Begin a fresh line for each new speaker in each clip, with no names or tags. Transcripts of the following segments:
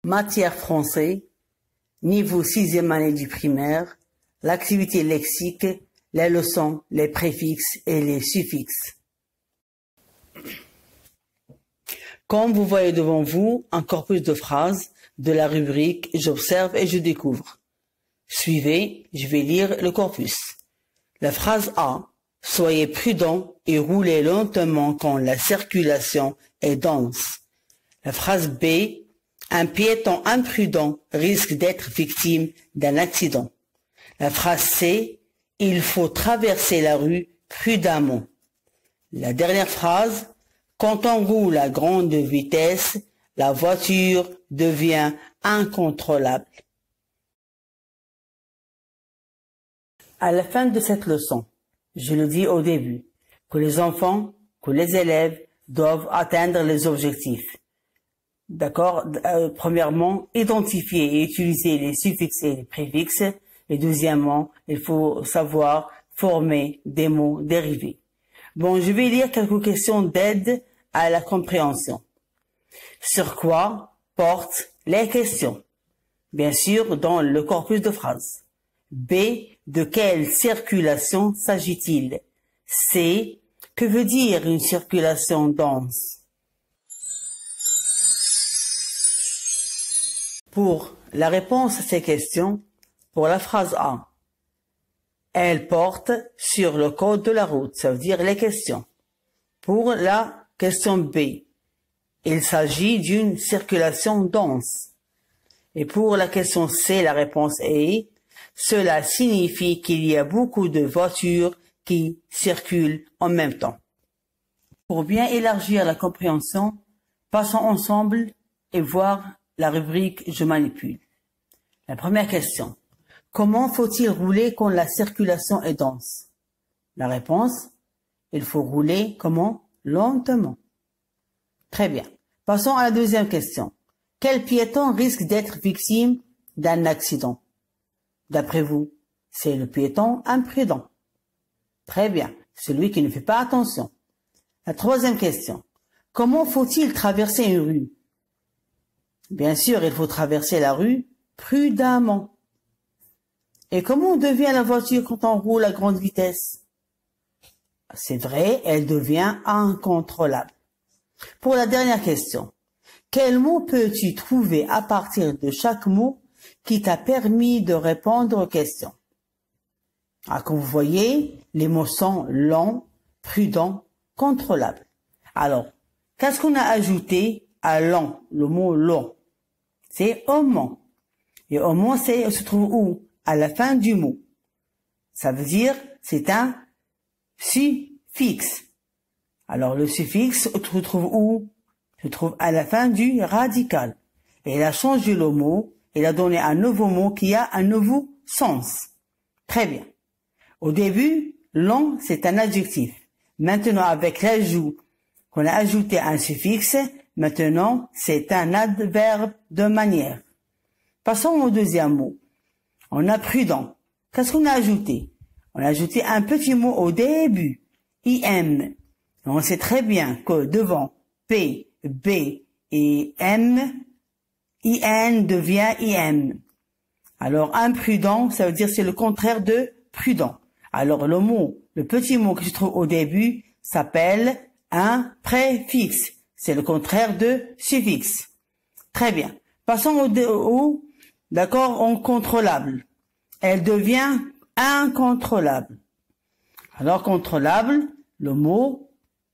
Matière français, niveau 6e année du primaire, l'activité lexique, les leçons, les préfixes et les suffixes. Comme vous voyez devant vous un corpus de phrases de la rubrique « J'observe et je découvre ». Suivez, je vais lire le corpus. La phrase A. Soyez prudent et roulez lentement quand la circulation est dense. La phrase B. Un piéton imprudent risque d'être victime d'un accident. La phrase C. Il faut traverser la rue prudemment. La dernière phrase. Quand on roule à grande vitesse, la voiture devient incontrôlable. À la fin de cette leçon, je le dis au début, que les enfants, que les élèves doivent atteindre les objectifs. D'accord? Premièrement, identifier et utiliser les suffixes et les préfixes. Et deuxièmement, il faut savoir former des mots dérivés. Bon, je vais lire quelques questions d'aide à la compréhension. Sur quoi portent les questions? Bien sûr, dans le corpus de phrases. B. De quelle circulation s'agit-il? C. Que veut dire une circulation dense? Pour la réponse à ces questions, pour la phrase A, elle porte sur le code de la route, ça veut dire les questions. Pour la question B, il s'agit d'une circulation dense. Et pour la question C, la réponse est, cela signifie qu'il y a beaucoup de voitures qui circulent en même temps. Pour bien élargir la compréhension, passons ensemble et voir la rubrique « Je manipule ». La première question. Comment faut-il rouler quand la circulation est dense? La réponse, il faut rouler comment? Lentement. Très bien. Passons à la deuxième question. Quel piéton risque d'être victime d'un accident? D'après vous, c'est le piéton imprudent. Très bien. Celui qui ne fait pas attention. La troisième question. Comment faut-il traverser une rue? Bien sûr, il faut traverser la rue prudemment. Et comment devient la voiture quand on roule à grande vitesse? C'est vrai, elle devient incontrôlable. Pour la dernière question, quel mot peux-tu trouver à partir de chaque mot qui t'a permis de répondre aux questions? Ah, comme vous voyez, les mots sont lent, prudent, contrôlable. Alors, qu'est-ce qu'on a ajouté à lent, le mot lent? C'est aumont. Et aumont, se trouve où? À la fin du mot. Ça veut dire, c'est un suffixe. Alors, le suffixe se trouve où? Se trouve à la fin du radical. Et il a changé le mot, il a donné un nouveau mot qui a un nouveau sens. Très bien. Au début, long, c'est un adjectif. Maintenant, avec l'ajout, qu'on a ajouté un suffixe, maintenant, c'est un adverbe de manière. Passons au deuxième mot. On a prudent. Qu'est-ce qu'on a ajouté? On a ajouté un petit mot au début. IM. On sait très bien que devant P, B et M, IN devient IM. Alors, imprudent, ça veut dire c'est le contraire de prudent. Alors, le petit mot que je trouve au début s'appelle un préfixe. C'est le contraire de suffixe. Très bien. Passons au d'accord, incontrôlable. Elle devient incontrôlable. Alors, contrôlable, le mot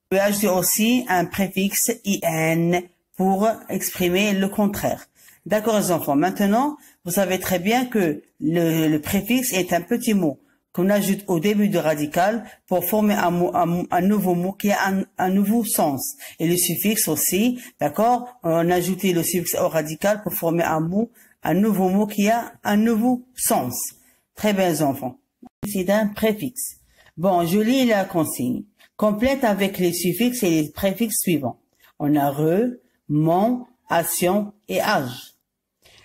peut ajouter aussi un préfixe IN pour exprimer le contraire. D'accord, les enfants. Maintenant, vous savez très bien que le préfixe est un petit mot qu'on ajoute au début du radical pour former un nouveau mot qui a un nouveau sens. Et le suffixe aussi, d'accord, on a ajouté le suffixe au radical pour former un nouveau mot qui a un nouveau sens. Très bien, les enfants. C'est un préfixe. Bon, je lis la consigne. Complète avec les suffixes et les préfixes suivants. On a re, mon, action et âge.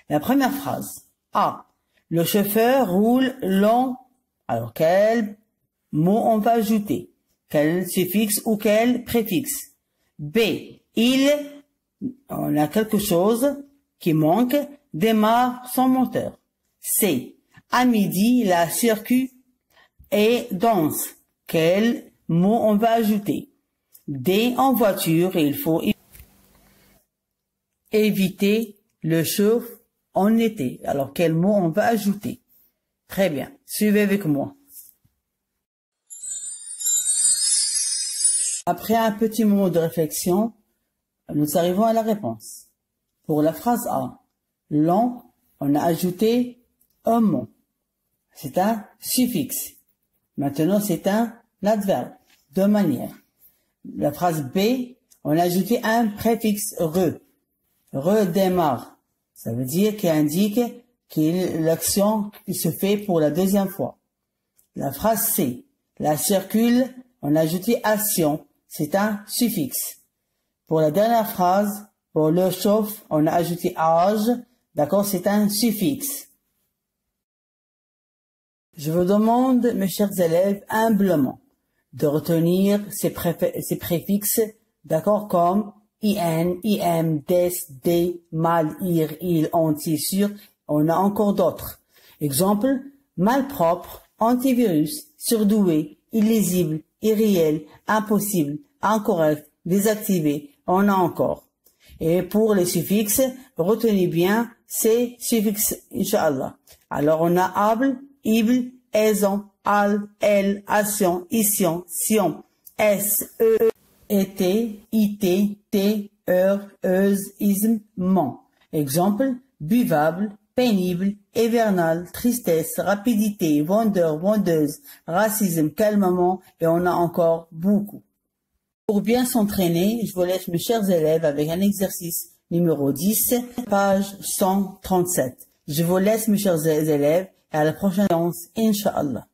La première phrase. A. Le chauffeur roule lent. Alors, quel mot on va ajouter? Quel suffixe ou quel préfixe? B. Il, on a quelque chose qui manque démarre son moteur. C. À midi, la circuit est dense. Quel mot on va ajouter? D. En voiture, il faut éviter le chauffe en été. Alors, quel mot on va ajouter? Très bien. Suivez avec moi. Après un petit moment de réflexion, nous arrivons à la réponse. Pour la phrase A, long, on a ajouté un mot. C'est un suffixe. Maintenant, c'est un adverbe. Deux manières. La phrase B, on a ajouté un préfixe re. Redémarre. Ça veut dire qu'il indique que l'action se fait pour la deuxième fois. La phrase C, la circule, on a ajouté action. C'est un suffixe. Pour la dernière phrase, pour le chauffe, on a ajouté âge. D'accord, c'est un suffixe. Je vous demande, mes chers élèves, humblement, de retenir ces préfixes, d'accord, comme in, im, des, des, mal, ir, il, anti, sur. On a encore d'autres. Exemple, malpropre, antivirus, surdoué, illisible, irréel, impossible, incorrect, désactivé. On a encore. Et pour les suffixes, retenez bien ces suffixes, Inch'Allah. Alors, on a able, ible, aison, al, el, action, ision, sion, s, e, été, ité, té, heure, euse, isme, ment. Exemple, buvable, pénible, hivernal, tristesse, rapidité, vendeur, vendeuse, racisme, calmement, et on a encore beaucoup. Pour bien s'entraîner, je vous laisse, mes chers élèves, avec un exercice numéro 10, page 137. Je vous laisse, mes chers élèves, et à la prochaine séance, Inch'Allah.